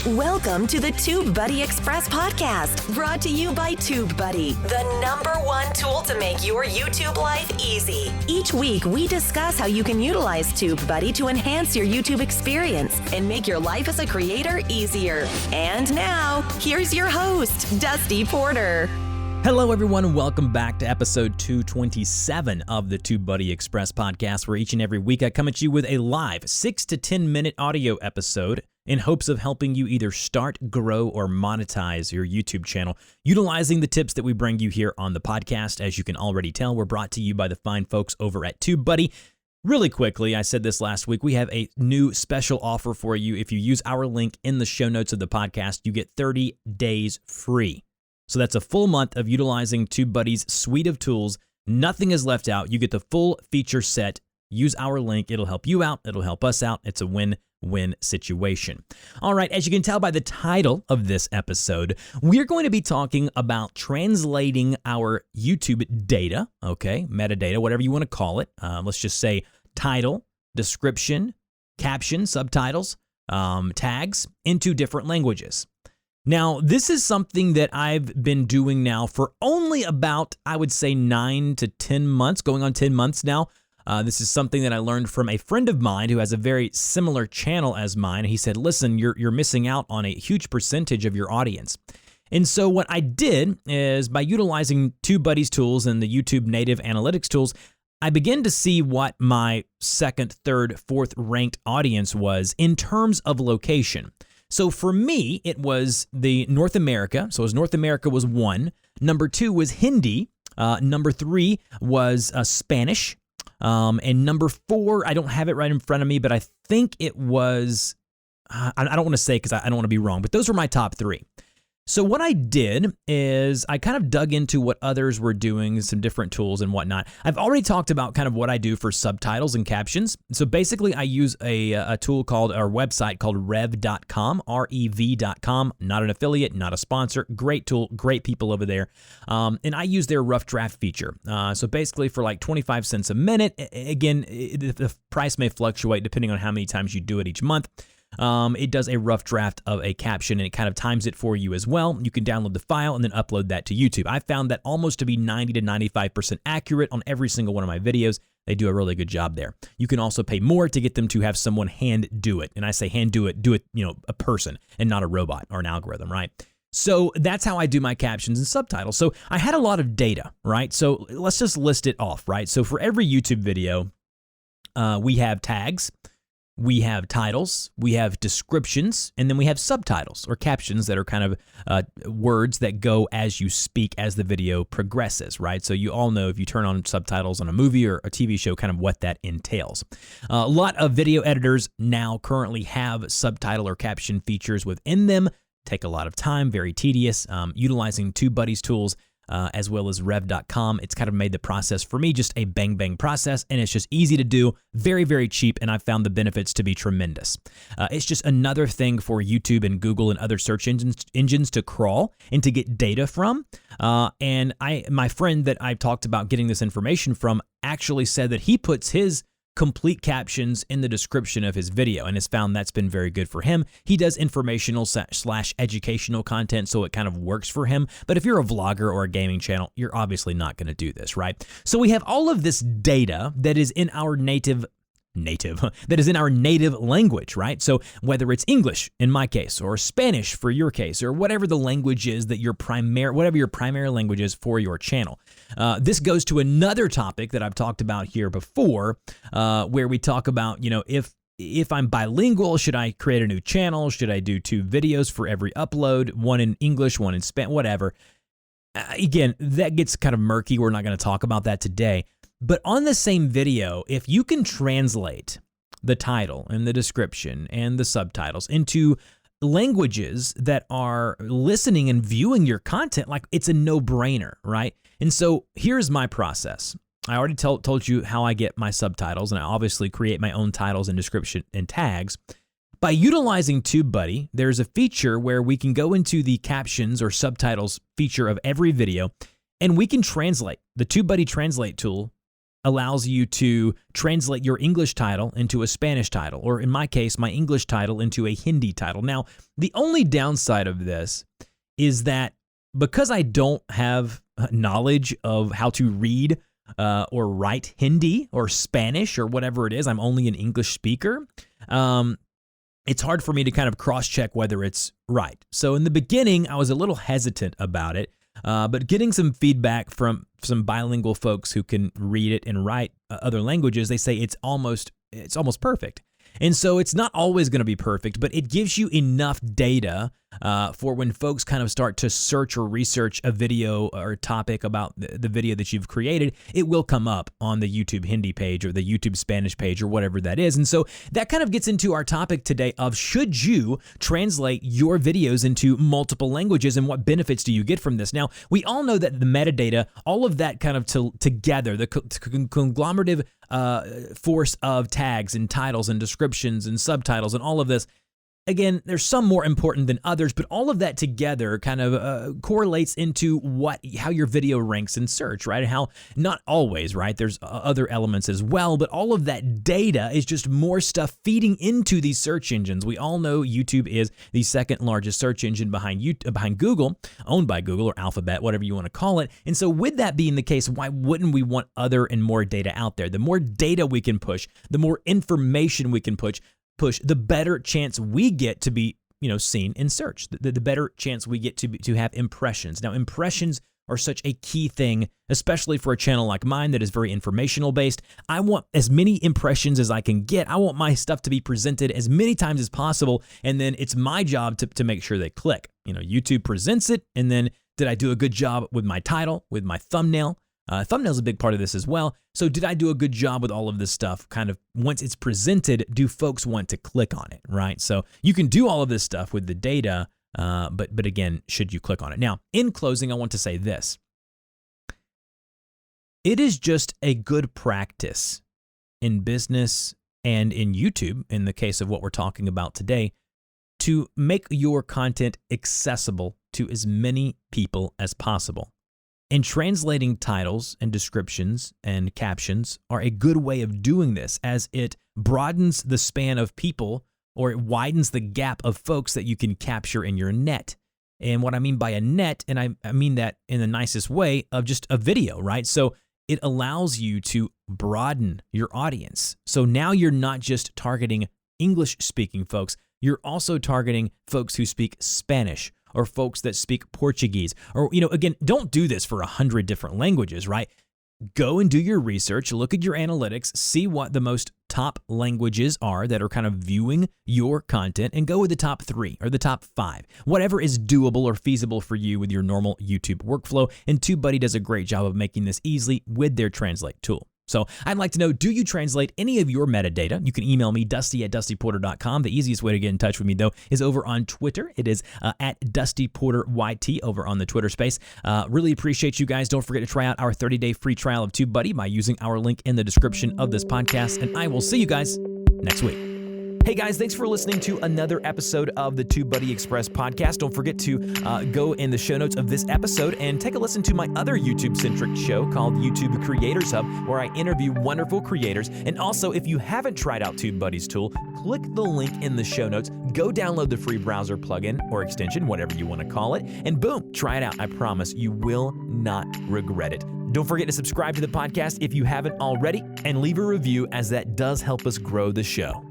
Welcome to the TubeBuddy Express podcast, brought to you by TubeBuddy, the #1 tool to make your YouTube life easy. Each week, we discuss how you can utilize TubeBuddy to enhance your YouTube experience and make your life as a creator easier. And now, here's your host, Dusty Porter. Hello, everyone, and welcome back to episode 227 of the TubeBuddy Express podcast, where each and every week I come at you with a live 6 to 10 minute audio episode in hopes of helping you either start, grow, or monetize your YouTube channel, utilizing the tips that we bring you here on the podcast. As you can already tell, we're brought to you by the fine folks over at TubeBuddy. Really quickly, I said this last week, we have a new special offer for you. If you use our link in the show notes of the podcast, you get 30 days free. So that's a full month of utilizing TubeBuddy's suite of tools. Nothing is left out. You get the full feature set. Use our link. It'll help you out. It'll help us out. It's a win-win situation. All right, as you can tell by the title of this episode, we're going to be talking about translating our YouTube data, okay, metadata, whatever you want to call it. Let's just say title, description, caption, subtitles, tags into different languages. Now, this is something that I've been doing now for only about, I would say, 9 to 10 months, going on 10 months now. This is something that I learned from a friend of mine who has a very similar channel as mine. He said, listen, you're missing out on a huge percentage of your audience. And so what I did is, by utilizing TubeBuddy's tools and the YouTube native analytics tools, I began to see what my second, third, fourth ranked audience was in terms of location. So for me, it was the North America. So as North America was 1. Number 2 was Hindi. Number 3 was Spanish. And number 4, I don't have it right in front of me, but I think it was, I don't want to say because I don't want to be wrong, but those were my top 3. So what I did is I kind of dug into what others were doing, some different tools and whatnot. I've already talked about kind of what I do for subtitles and captions. So basically I use a tool called, or website called rev.com, rev.com, not an affiliate, not a sponsor, great tool, great people over there. And I use their rough draft feature. So basically for like 25 cents a minute, again, the price may fluctuate depending on how many times you do it each month. It does a rough draft of a caption and it kind of times it for you as well. You can download the file and then upload that to YouTube. I found that almost to be 90 to 95% accurate on every single one of my videos. They do a really good job there. You can also pay more to get them to have someone hand do it. And I say hand do it, a person and not a robot or an algorithm, right? So that's how I do my captions and subtitles. So I had a lot of data, right? So let's just list it off, right? So for every YouTube video, we have tags. We have titles, we have descriptions, and then we have subtitles or captions that are kind of words that go as you speak as the video progresses, right? So you all know if you turn on subtitles on a movie or a TV show, kind of what that entails. A lot of video editors now currently have subtitle or caption features within them. Take a lot of time, very tedious. Utilizing TubeBuddy's tools, as well as rev.com. It's kind of made the process for me just a bang process, and it's just easy to do, very, very cheap, and I've found the benefits to be tremendous. It's just another thing for YouTube and Google and other search engines to crawl and to get data from. And my friend that I've talked about getting this information from actually said that he puts his complete captions in the description of his video and has found that's been very good for him. He does informational / educational content, so it kind of works for him. But if you're a vlogger or a gaming channel, you're obviously not going to do this, right? So we have all of this data that is in our native language, right? So whether it's English in my case or Spanish for your case or whatever the language is that whatever your primary language is for your channel. This goes to another topic that I've talked about here before, where we talk about, if I'm bilingual, should I create a new channel? Should I do 2 videos for every upload, one in English, one in Spanish, whatever? Again, that gets kind of murky. We're not going to talk about that today. But on the same video, if you can translate the title and the description and the subtitles into languages that are listening and viewing your content, like, it's a no-brainer, right? And so here's my process. I already told you how I get my subtitles, and I obviously create my own titles and description and tags. By utilizing TubeBuddy, there's a feature where we can go into the captions or subtitles feature of every video, and we can translate. The TubeBuddy Translate tool allows you to translate your English title into a Spanish title, or in my case, my English title into a Hindi title. Now, the only downside of this is that because I don't have knowledge of how to read or write Hindi or Spanish or whatever it is, I'm only an English speaker, it's hard for me to kind of cross-check whether it's right. So in the beginning, I was a little hesitant about it, but getting some feedback from some bilingual folks who can read it and write other languages, they say it's almost perfect. And so it's not always going to be perfect, but it gives you enough data for when folks kind of start to search or research a video or a topic about the video that you've created, it will come up on the YouTube Hindi page or the YouTube Spanish page or whatever that is. And so that kind of gets into our topic today of should you translate your videos into multiple languages and what benefits do you get from this? Now, we all know that the metadata, all of that kind of together, the conglomerative force of tags and titles and descriptions and subtitles and all of this, again, there's some more important than others, but all of that together kind of correlates into how your video ranks in search, right? How, not always, right? There's other elements as well, but all of that data is just more stuff feeding into these search engines. We all know YouTube is the second largest search engine behind Google, owned by Google or Alphabet, whatever you want to call it. And so with that being the case, why wouldn't we want other and more data out there? The more data we can push, the more information we can push, the better chance we get to be, seen in search. The better chance we get to have impressions. Now, impressions are such a key thing, especially for a channel like mine that is very informational based. I want as many impressions as I can get. I want my stuff to be presented as many times as possible, and then it's my job to make sure they click. YouTube presents it, and then did I do a good job with my title, with my thumbnail? Thumbnail's a big part of this as well. So did I do a good job with all of this stuff? Kind of once it's presented, do folks want to click on it, right? So you can do all of this stuff with the data, but again, should you click on it? Now, in closing, I want to say this. It is just a good practice in business and in YouTube, in the case of what we're talking about today, to make your content accessible to as many people as possible. And translating titles and descriptions and captions are a good way of doing this, as it broadens the span of people, or it widens the gap of folks that you can capture in your net. And what I mean by a net, and I mean that in the nicest way, of just a video, right? So it allows you to broaden your audience. So now you're not just targeting English-speaking folks, you're also targeting folks who speak Spanish, or folks that speak Portuguese, or, again, don't do this for 100 different languages, right? Go and do your research, look at your analytics, see what the most top languages are that are kind of viewing your content, and go with the top 3 or the top 5, whatever is doable or feasible for you with your normal YouTube workflow. And TubeBuddy does a great job of making this easily with their Translate tool. So I'd like to know, do you translate any of your metadata? You can email me, dusty@dustyporter.com. The easiest way to get in touch with me, though, is over on Twitter. It is at DustyPorterYT over on the Twitter space. Really appreciate you guys. Don't forget to try out our 30-day free trial of TubeBuddy by using our link in the description of this podcast. And I will see you guys next week. Hey guys, thanks for listening to another episode of the TubeBuddy Express podcast. Don't forget to go in the show notes of this episode and take a listen to my other YouTube-centric show called YouTube Creators Hub, where I interview wonderful creators. And also, if you haven't tried out TubeBuddy's tool, click the link in the show notes, go download the free browser plugin or extension, whatever you want to call it, and boom, try it out. I promise you will not regret it. Don't forget to subscribe to the podcast if you haven't already, and leave a review, as that does help us grow the show.